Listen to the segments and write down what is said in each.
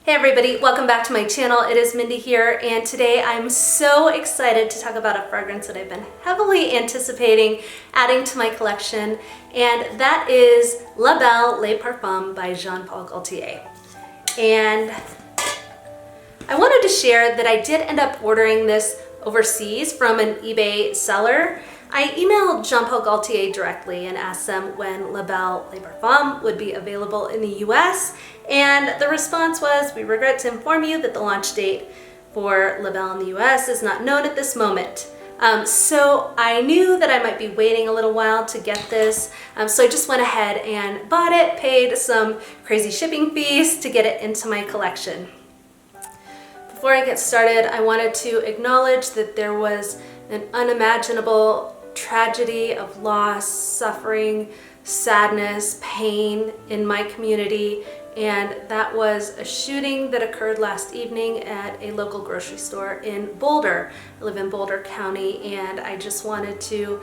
Hey everybody, welcome back to my channel. It is Mindy here, and today I'm so excited to talk about a fragrance that I've been heavily anticipating adding to my collection, and that is La Belle Le Parfum by Jean Paul Gaultier. And I wanted to share that I did end up ordering this overseas from an eBay seller. I emailed Jean Paul Gaultier directly and asked them when La Belle Le Parfum would be available in the US, and the response was, "We regret to inform you that the launch date for La Belle in the US is not known at this moment." So I knew that I might be waiting a little while to get this, so I just went ahead and bought it, paid some crazy shipping fees to get it into my collection. Before I get started, I wanted to acknowledge that there was an unimaginable tragedy of loss, suffering, sadness, pain in my community, and that was a shooting that occurred last evening at a local grocery store in Boulder. I live in Boulder County, and I just wanted to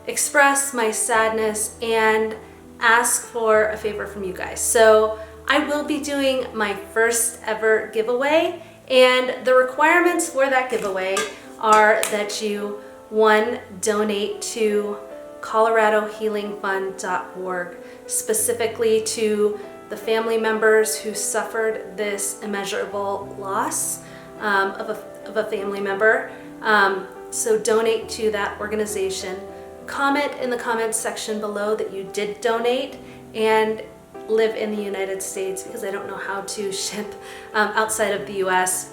express my sadness and ask for a favor from you guys. So I will be doing my first ever giveaway, and the requirements for that giveaway are that you, one, donate to coloradohealingfund.org, specifically to the family members who suffered this immeasurable loss of a family member. So donate to that organization. Comment in the comments section below that you did donate and live in the United States, because I don't know how to ship outside of the US.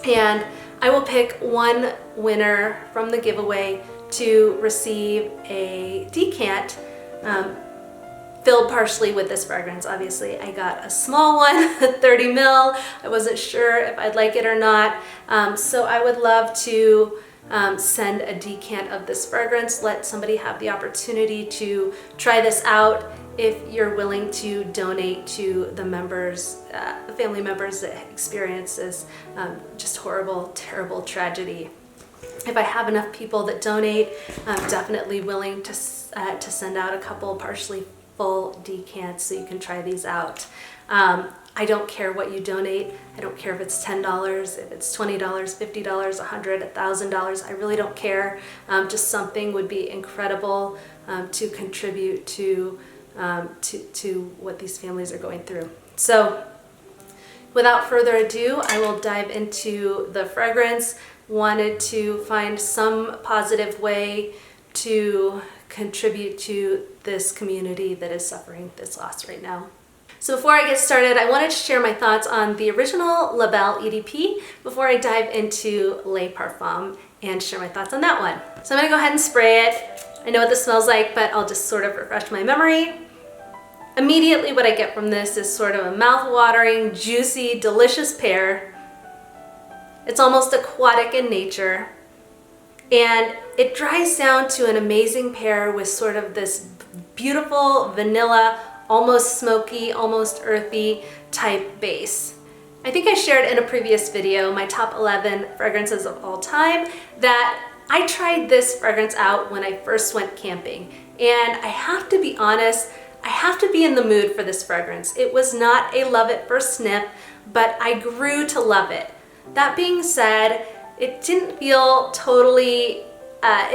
And I will pick one winner from the giveaway to receive a decant filled partially with this fragrance. Obviously, I got a small one, 30 ml. I wasn't sure if I'd like it or not. So I would love to send a decant of this fragrance, let somebody have the opportunity to try this out if you're willing to donate to the members, the family members that experience this just horrible, terrible tragedy. If I have enough people that donate, I'm definitely willing to send out a couple partially full decants so you can try these out. I don't care what you donate. I don't care if it's $10, if it's $20, $50, $100, $1,000. I really don't care. Just something would be incredible to contribute to what these families are going through. So without further ado, I will dive into the fragrance. Wanted to find some positive way to contribute to this community that is suffering this loss right now. So before I get started, I wanted to share my thoughts on the original La Belle EDP before I dive into Le Parfum and share my thoughts on that one. So I'm gonna go ahead and spray it. I know what this smells like, but I'll just sort of refresh my memory. Immediately what I get from this is sort of a mouth-watering, juicy, delicious pear. It's almost aquatic in nature, and it dries down to an amazing pear with sort of this beautiful vanilla, almost smoky, almost earthy type base. I think I shared in a previous video my top 11 fragrances of all time that I tried this fragrance out when I first went camping, and I have to be honest, I have to be in the mood for this fragrance. It was not a love at first sniff, but I grew to love it. That being said, it didn't feel totally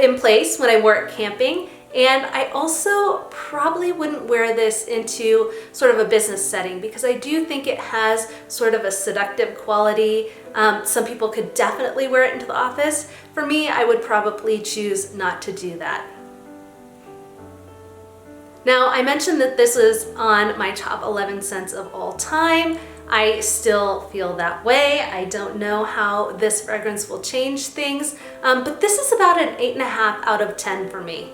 in place when I wore it camping, and I also probably wouldn't wear this into sort of a business setting because I do think it has sort of a seductive quality. Some people could definitely wear it into the office. For me, I would probably choose not to do that. Now, I mentioned that this is on my top 11 scents of all time. I still feel that way. I don't know how this fragrance will change things, but this is about an 8.5 out of 10 for me.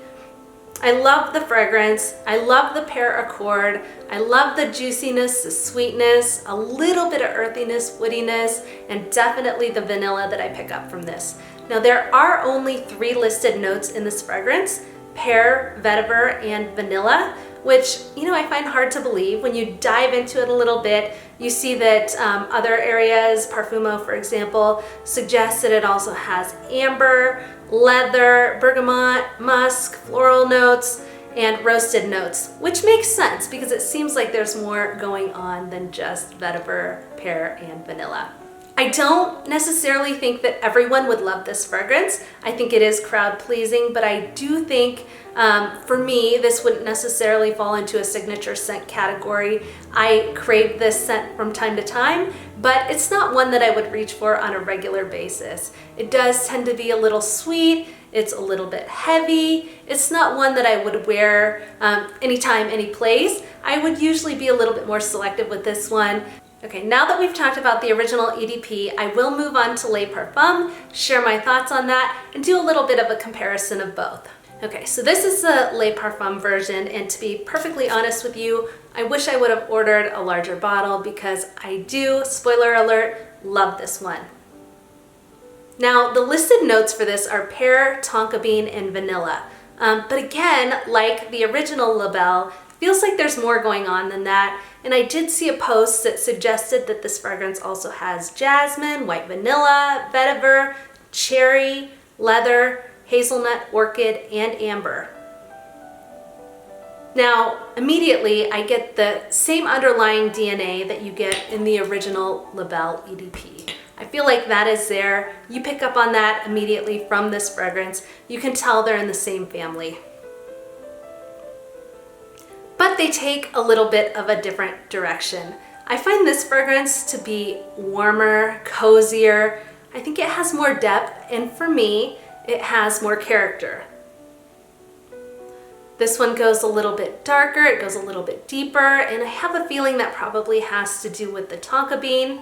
I love the fragrance. I love the pear accord. I love the juiciness, the sweetness, a little bit of earthiness, woodiness, and definitely the vanilla that I pick up from this. Now, there are only 3 listed notes in this fragrance: pear, vetiver, and vanilla, which, you know, I find hard to believe. When you dive into it a little bit, you see that other areas, Parfumo, for example, suggests that it also has amber, leather, bergamot, musk, floral notes, and roasted notes, which makes sense because it seems like there's more going on than just vetiver, pear, and vanilla. I don't necessarily think that everyone would love this fragrance. I think it is crowd pleasing, but I do think for me, this wouldn't necessarily fall into a signature scent category. I crave this scent from time to time, but it's not one that I would reach for on a regular basis. It does tend to be a little sweet. It's a little bit heavy. It's not one that I would wear anytime, any place. I would usually be a little bit more selective with this one. Okay, now that we've talked about the original EDP, I will move on to Le Parfum, share my thoughts on that, and do a little bit of a comparison of both. Okay, so this is the Le Parfum version, and to be perfectly honest with you, I wish I would have ordered a larger bottle because I do, spoiler alert, love this one. Now, the listed notes for this are pear, tonka bean, and vanilla. But again, like the original La Belle, feels like there's more going on than that. And I did see a post that suggested that this fragrance also has jasmine, white vanilla, vetiver, cherry, leather, hazelnut, orchid, and amber. Now, immediately I get the same underlying DNA that you get in the original La Belle EDP. I feel like that is there. You pick up on that immediately from this fragrance. You can tell they're in the same family. But they take a little bit of a different direction. I find this fragrance to be warmer, cozier. I think it has more depth, and for me, it has more character. This one goes a little bit darker, it goes a little bit deeper, and I have a feeling that probably has to do with the tonka bean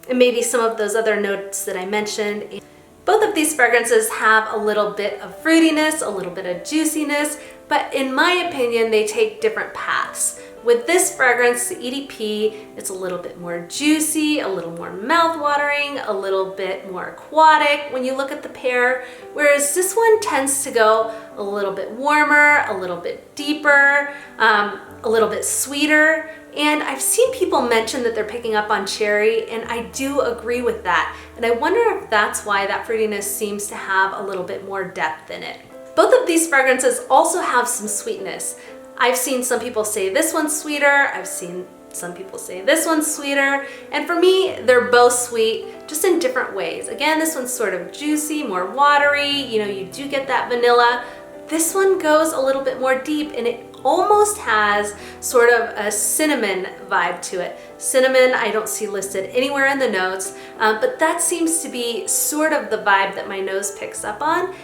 and maybe some of those other notes that I mentioned. Both of these fragrances have a little bit of fruitiness, a little bit of juiciness, but in my opinion, they take different paths. With this fragrance, the EDP, it's a little bit more juicy, a little more mouth-watering, a little bit more aquatic when you look at the pear, whereas this one tends to go a little bit warmer, a little bit deeper, a little bit sweeter. And I've seen people mention that they're picking up on cherry, and I do agree with that. And I wonder if that's why that fruitiness seems to have a little bit more depth in it. Both of these fragrances also have some sweetness. I've seen some people say this one's sweeter, I've seen some people say this one's sweeter, and for me, they're both sweet, just in different ways. Again, this one's sort of juicy, more watery, you do get that vanilla. This one goes a little bit more deep, and it almost has sort of a cinnamon vibe to it. Cinnamon, I don't see listed anywhere in the notes, but that seems to be sort of the vibe that my nose picks up on.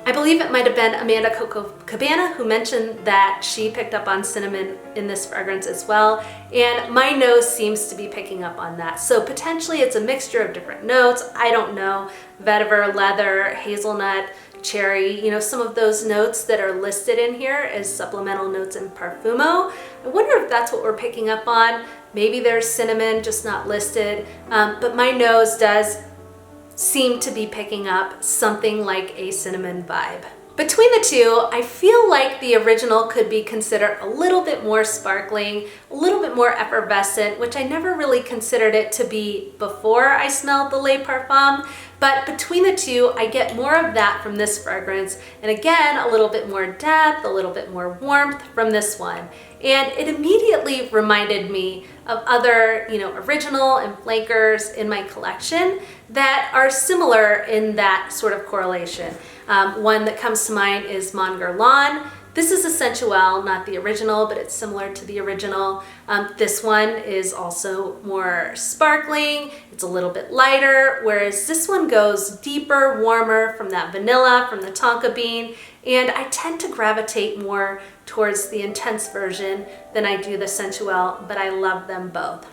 I believe it might have been Amanda Coco Cabana who mentioned that she picked up on cinnamon in this fragrance as well, and my nose seems to be picking up on that. So potentially it's a mixture of different notes. I don't know, vetiver, leather, hazelnut, cherry, some of those notes that are listed in here as supplemental notes in Parfumo. I wonder if that's what we're picking up on. Maybe there's cinnamon, just not listed, but my nose does seem to be picking up something like a cinnamon vibe. Between the two, I feel like the original could be considered a little bit more sparkling, a little bit more effervescent, which I never really considered it to be before I smelled the Le Parfum. But between the two, I get more of that from this fragrance. And again, a little bit more depth, a little bit more warmth from this one. And it immediately reminded me of other, original and flankers in my collection that are similar in that sort of correlation. One that comes to mind is Mon Guerlain. This is a Sensuelle, not the original, but it's similar to the original. This one is also more sparkling. It's a little bit lighter, whereas this one goes deeper, warmer from that vanilla, from the tonka bean, and I tend to gravitate more towards the intense version than I do the Sensuelle, but I love them both.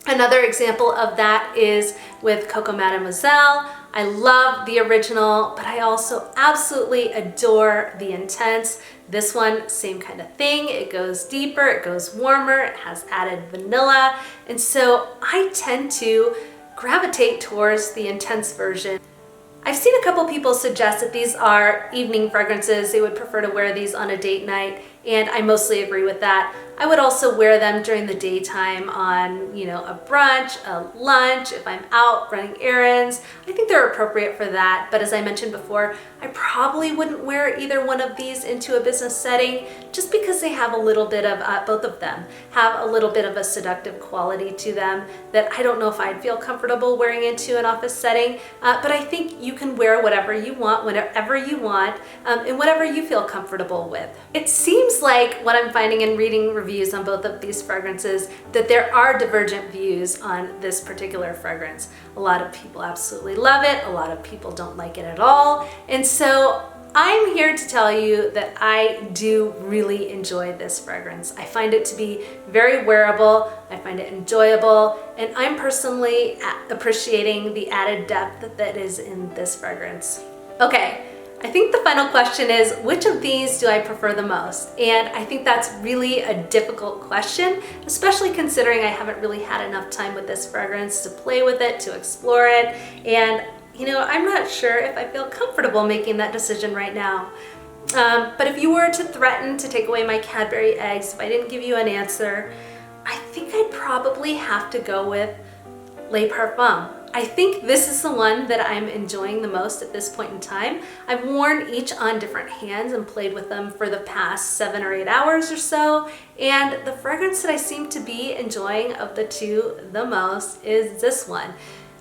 Another example of that is with Coco Mademoiselle. I love the original, but I also absolutely adore the intense. This one, same kind of thing. It goes deeper, it goes warmer, it has added vanilla, and so I tend to gravitate towards the intense version. I've seen a couple people suggest that these are evening fragrances. They would prefer to wear these on a date night, and I mostly agree with that. I would also wear them during the daytime on, a brunch, a lunch, if I'm out running errands. I think they're appropriate for that, but as I mentioned before, I probably wouldn't wear either one of these into a business setting just because they have a little bit of, both of them have a little bit of a seductive quality to them that I don't know if I'd feel comfortable wearing into an office setting, but I think you can wear whatever you want, whenever you want, and whatever you feel comfortable with. It seems like what I'm finding in reading reviews on both of these fragrances that there are divergent views on this particular fragrance. A lot of people absolutely love it, a lot of people don't like it at all, and so I'm here to tell you that I do really enjoy this fragrance. I find it to be very wearable, I find it enjoyable, and I'm personally appreciating the added depth that is in this fragrance. Okay, I think the final question is, which of these do I prefer the most? And I think that's really a difficult question, especially considering I haven't really had enough time with this fragrance to play with it, to explore it, and I'm not sure if I feel comfortable making that decision right now. But if you were to threaten to take away my Cadbury eggs if I didn't give you an answer, I think I'd probably have to go with Le Parfum. I think this is the one that I'm enjoying the most at this point in time. I've worn each on different hands and played with them for the past 7 or 8 hours or so, and the fragrance that I seem to be enjoying of the two the most is this one,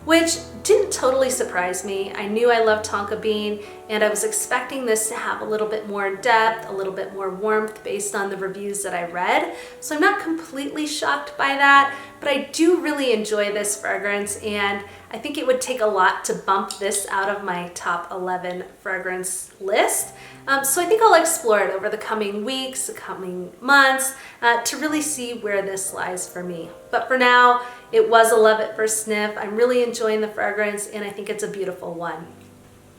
which didn't totally surprise me. I knew I loved tonka bean, and I was expecting this to have a little bit more depth, a little bit more warmth based on the reviews that I read. So I'm not completely shocked by that, but I do really enjoy this fragrance, and I think it would take a lot to bump this out of my top 11 fragrance list. So I think I'll explore it over the coming weeks, the coming months, to really see where this lies for me. But for now, it was a love at first sniff. I'm really enjoying the fragrance, and I think it's a beautiful one.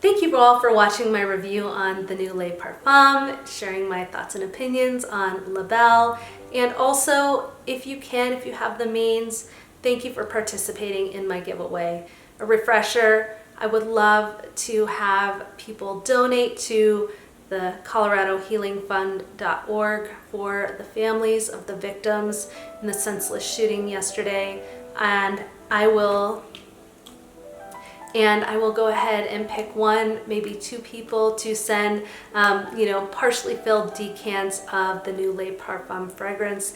Thank you all for watching my review on the new Le Parfum, sharing my thoughts and opinions on La Belle, and also, if you have the means, thank you for participating in my giveaway. A refresher, I would love to have people donate to the ColoradoHealingFund.org for the families of the victims in the senseless shooting yesterday, and I will go ahead and pick one, maybe 2 people to send, partially filled decants of the new Le Parfum fragrance